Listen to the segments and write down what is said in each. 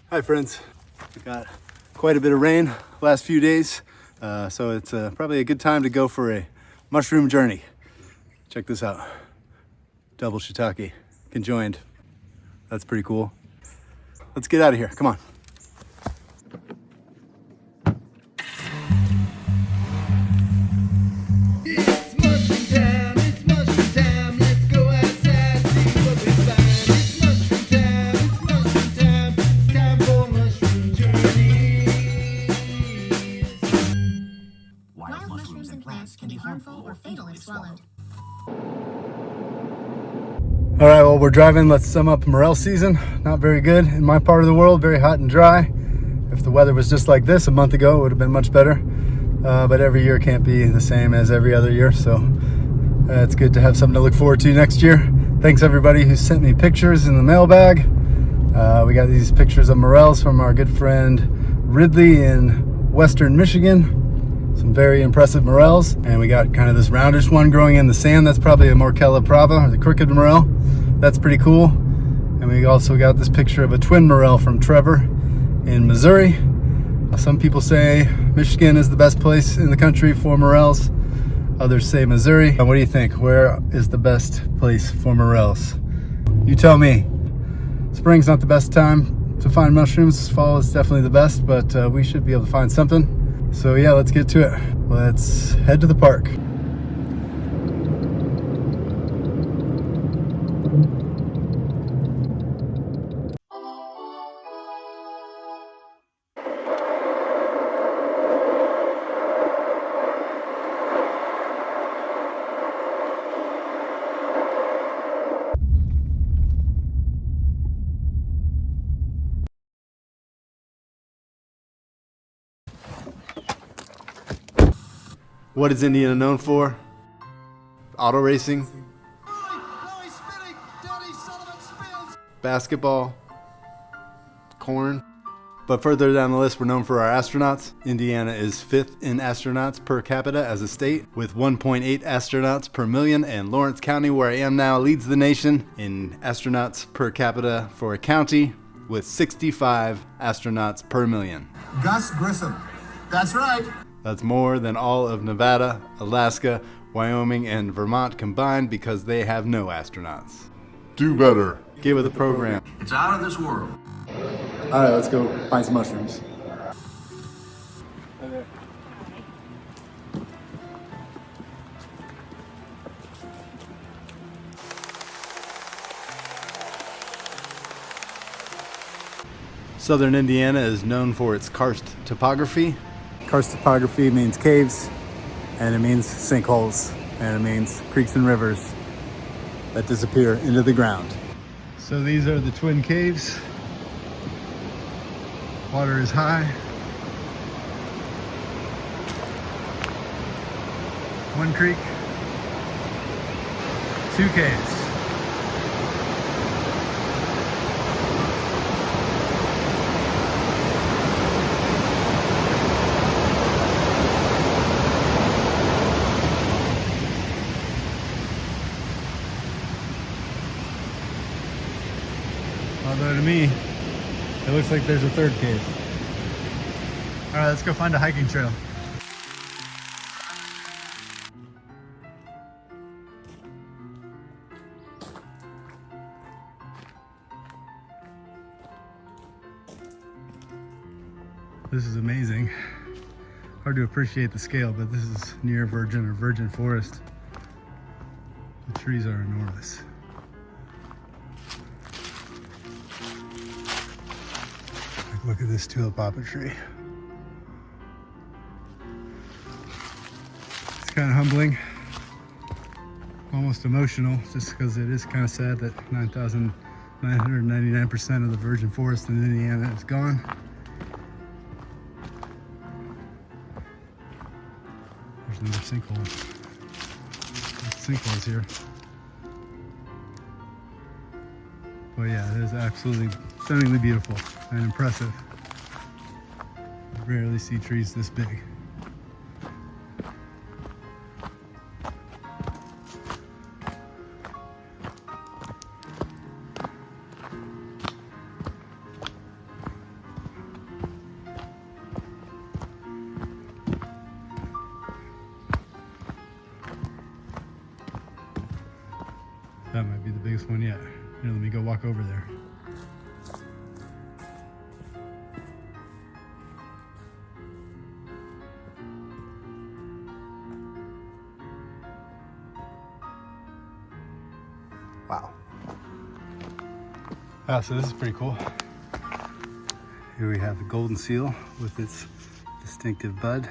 Hi friends, we got quite a bit of rain last few days, so it's probably a good time to go for a mushroom journey. Check this out, double shiitake, conjoined. That's pretty cool. Let's get out of here, come on. All right, well, we're driving. Let's sum up Morel season. Not very good in my part of the world, very hot and dry. If the weather was just like this a month ago, it would have been much better. But every year can't be the same as every other year, so it's good to have something to look forward to next year. Thanks everybody who sent me pictures in the mailbag. We got these pictures of Morels from our good friend Ridley in Western Michigan. Some very impressive Morels, and we got kind of this roundish one growing in the sand. That's probably a Morchella prava, or the crooked Morel. That's pretty cool. And we also got this picture of a twin Morel from Trevor in Missouri. Some people say Michigan is the best place in the country for Morels. Others say Missouri. What do you think? Where is the best place for Morels? You tell me. Spring's not the best time to find mushrooms. Fall is definitely the best, but we should be able to find something. So yeah, let's get to it. Let's head to the park. What is Indiana known for? Auto racing, basketball, corn. But further down the list, we're known for our astronauts. Indiana is 5th in astronauts per capita as a state, with 1.8 astronauts per million, and Lawrence County, where I am now, leads the nation in astronauts per capita for a county, with 65 astronauts per million. Gus Grissom. That's right. That's more than all of Nevada, Alaska, Wyoming, and Vermont combined because they have no astronauts. Do better. Get with the program. It's out of this world. All right, let's go find some mushrooms. Southern Indiana is known for its karst topography. Karst topography means caves, and it means sinkholes, and it means creeks and rivers that disappear into the ground. So these are the twin caves. Water is high. One creek, two caves. Although to me, it looks like there's a third cave. All right, let's go find a hiking trail. This is amazing. Hard to appreciate the scale, but this is near virgin forest. The trees are enormous. Look at this tulip poplar tree. It's kind of humbling, almost emotional, just because it is kind of sad that 9,999% of the virgin forest in Indiana is gone. There's another sinkhole. There's sinkholes here. But yeah, it is absolutely stunningly beautiful and impressive. I rarely see trees this big. one yet. Here, let me go walk over there. Wow. Ah, so this is pretty cool. Here we have the golden seal with its distinctive bud.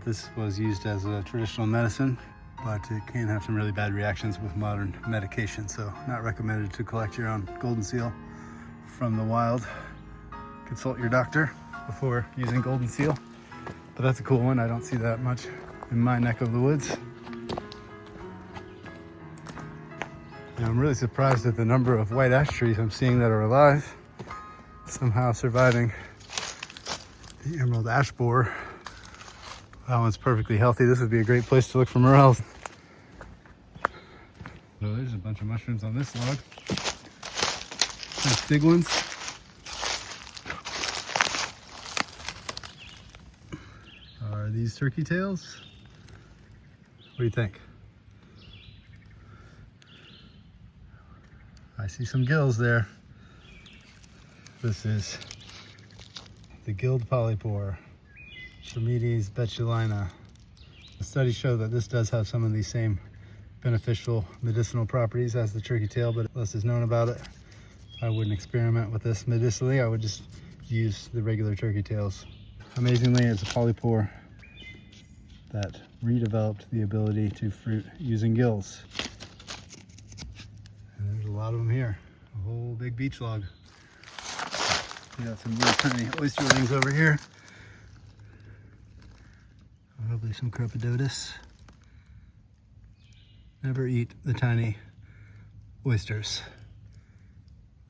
This was used as a traditional medicine, but it can have some really bad reactions with modern medication, so not recommended to collect your own golden seal from the wild. Consult your doctor before using golden seal, but that's a cool one. I don't see that much in my neck of the woods. And I'm really surprised at the number of white ash trees I'm seeing that are alive, somehow surviving the emerald ash borer. That one's perfectly healthy. This would be a great place to look for morels. So there's a bunch of mushrooms on this log. Nice big ones. Are these turkey tails? What do you think? I see some gills there. This is the Gilled Polypore. Chlamydes betulina. The studies show that this does have some of these same beneficial medicinal properties as the turkey tail, but less is known about it. I wouldn't experiment with this medicinally. I would just use the regular turkey tails. Amazingly, it's a polypore that redeveloped the ability to fruit using gills. And there's a lot of them here. A whole big beach log. We got some really tiny oysterlings over here. Probably some cropodotus. Never eat the tiny oysters.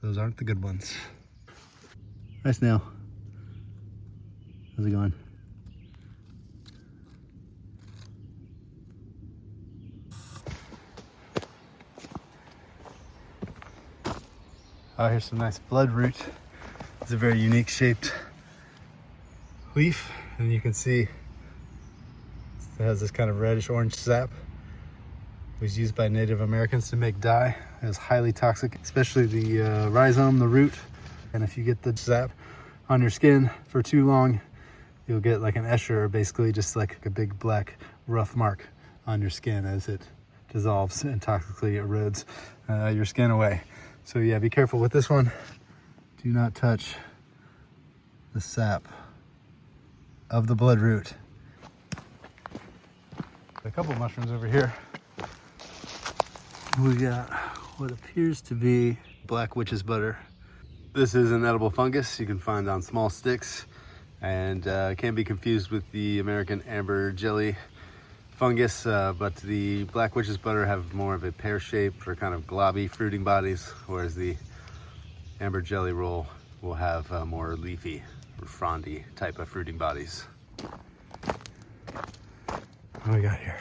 Those aren't the good ones. Hi, snail. How's it going? Oh, here's some nice bloodroot. It's a very unique shaped leaf, and you can see it has this kind of reddish orange sap. It was used by Native Americans to make dye. It is highly toxic, especially the rhizome, the root. And if you get the sap on your skin for too long, you'll get like an escher, or basically just like a big black rough mark on your skin as it dissolves and toxically erodes your skin away. So yeah, be careful with this one. Do not touch the sap of the bloodroot. A couple mushrooms over here. We got what appears to be black witch's butter. This is an edible fungus you can find on small sticks, and can be confused with the American amber jelly fungus, but the black witch's butter have more of a pear-shaped or kind of globby fruiting bodies, whereas the amber jelly roll will have more leafy or frondy type of fruiting bodies. What do we got here?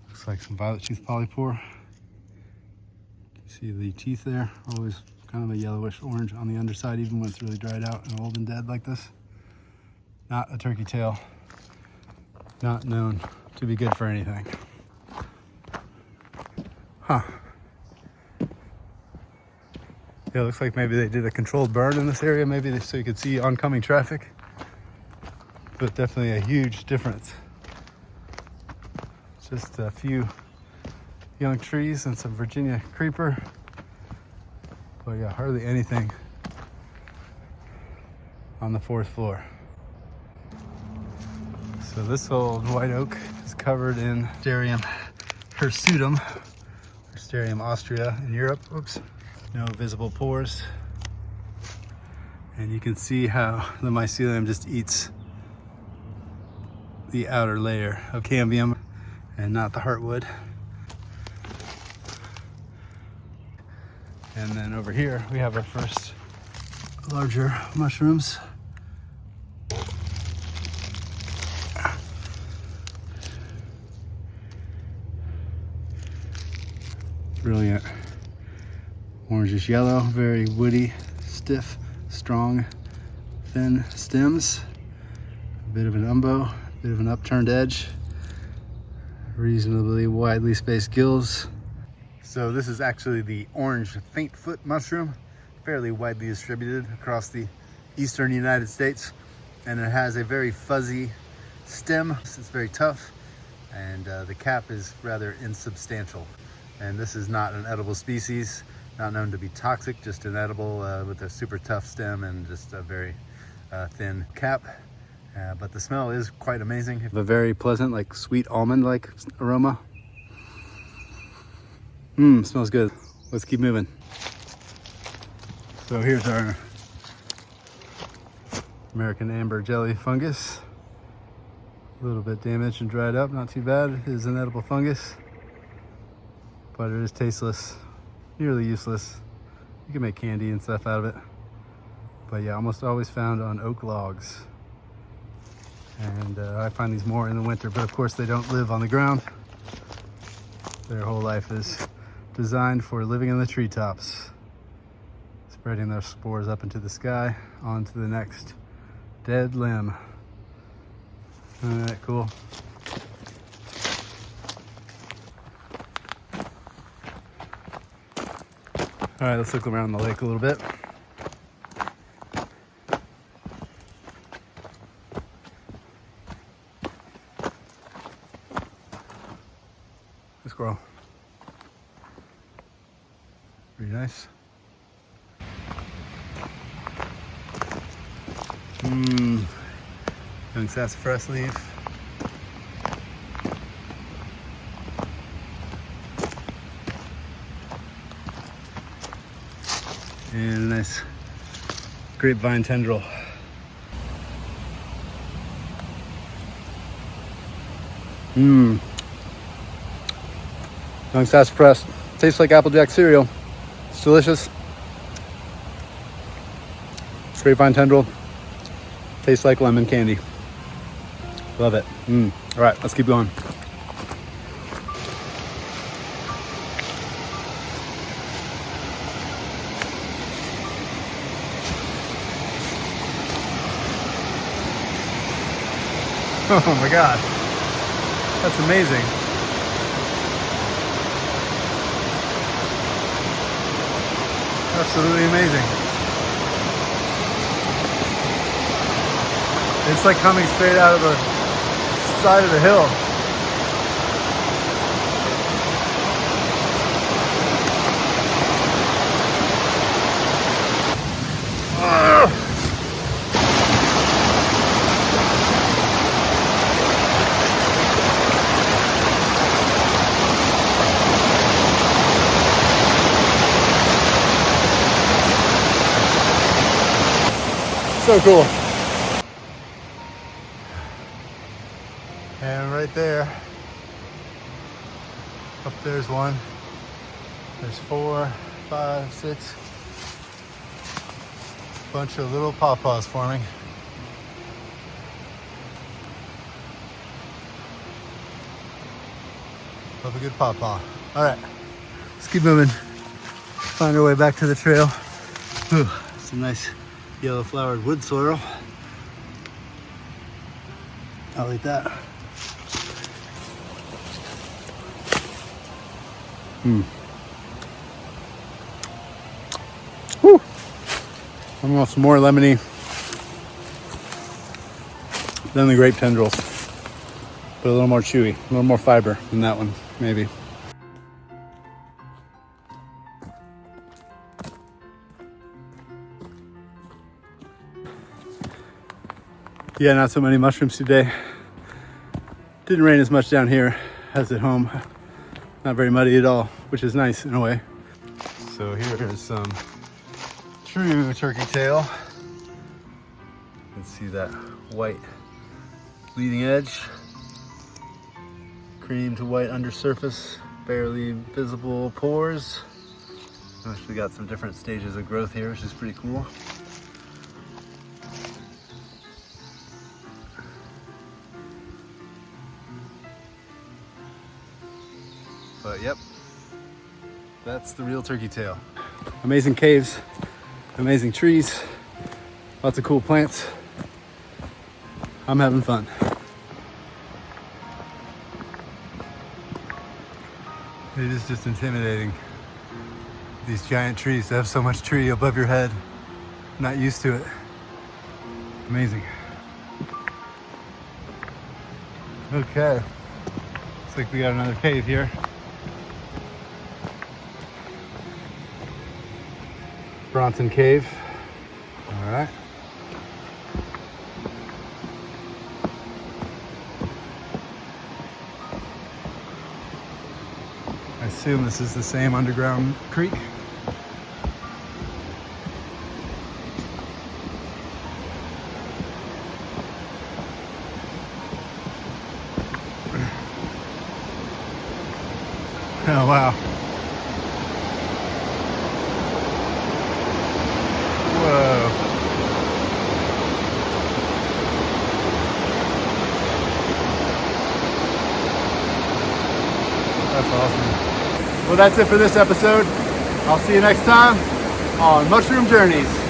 Looks like some violet tooth polypore. You can see the teeth there, always kind of a yellowish orange on the underside, even when it's really dried out and old and dead like this. Not a turkey tail. Not known to be good for anything. Huh. Yeah, it looks like maybe they did a controlled burn in this area, maybe so you could see oncoming traffic. But definitely a huge difference. Just a few young trees and some Virginia creeper. But yeah, hardly anything on the 4th floor. So this old white oak is covered in Stereum hirsutum, or Stereum austria in Europe. Oops. No visible pores. And you can see how the mycelium just eats the outer layer of cambium and not the heartwood. And then over here we have our first larger mushrooms. Brilliant. Orangish yellow, very woody, stiff, strong, thin stems. A bit of an umbo, a bit of an upturned edge. Reasonably widely spaced gills. So this is actually the orange Faintfoot mushroom, fairly widely distributed across the eastern United States. And it has a very fuzzy stem. It's very tough, and the cap is rather insubstantial. And this is not an edible species, not known to be toxic, just an edible with a super tough stem and just a very thin cap. But the smell is quite amazing. A very pleasant, like sweet almond-like aroma. Smells good. Let's keep moving. So here's our American amber jelly fungus. A little bit damaged and dried up, not too bad. It is an edible fungus, but it is tasteless, nearly useless. You can make candy and stuff out of it. But yeah, almost always found on oak logs. And I find these more in the winter, but of course they don't live on the ground. Their whole life is designed for living in the treetops, spreading their spores up into the sky, onto the next dead limb. Isn't that cool? All right, let's look around the lake a little bit. The squirrel. Pretty nice. Young sassafras leaf. And a nice grapevine tendril. Young sassafras. Tastes like Applejack cereal. It's delicious. Grapevine tendril. Tastes like lemon candy. Love it. All right, let's keep going. Oh my God, that's amazing. Absolutely amazing. It's like coming straight out of the side of the hill. So cool. And right there, up there's one. There's 4, 5, 6. Bunch of little pawpaws forming. Love a good pawpaw. All right, let's keep moving. Find our way back to the trail. Ooh, some nice yellow flowered wood sorrel. I'll eat that. Woo! Almost more lemony than the grape tendrils, but a little more chewy, a little more fiber than that one, maybe. Yeah, not so many mushrooms today. Didn't rain as much down here as at home. Not very muddy at all, which is nice in a way. So here is some true turkey tail. You can see that white leading edge, cream to white undersurface, barely visible pores. Actually got some different stages of growth here, which is pretty cool. But yep, that's the real turkey tail. Amazing caves, amazing trees, lots of cool plants. I'm having fun. It is just intimidating. These giant trees to have so much tree above your head. Not used to it. Amazing. Okay. Looks like we got another cave here. Bronson Cave. All right. I assume this is the same underground creek. Oh wow. Whoa. That's awesome. Well, that's it for this episode. I'll see you next time on Mushroom Journeys.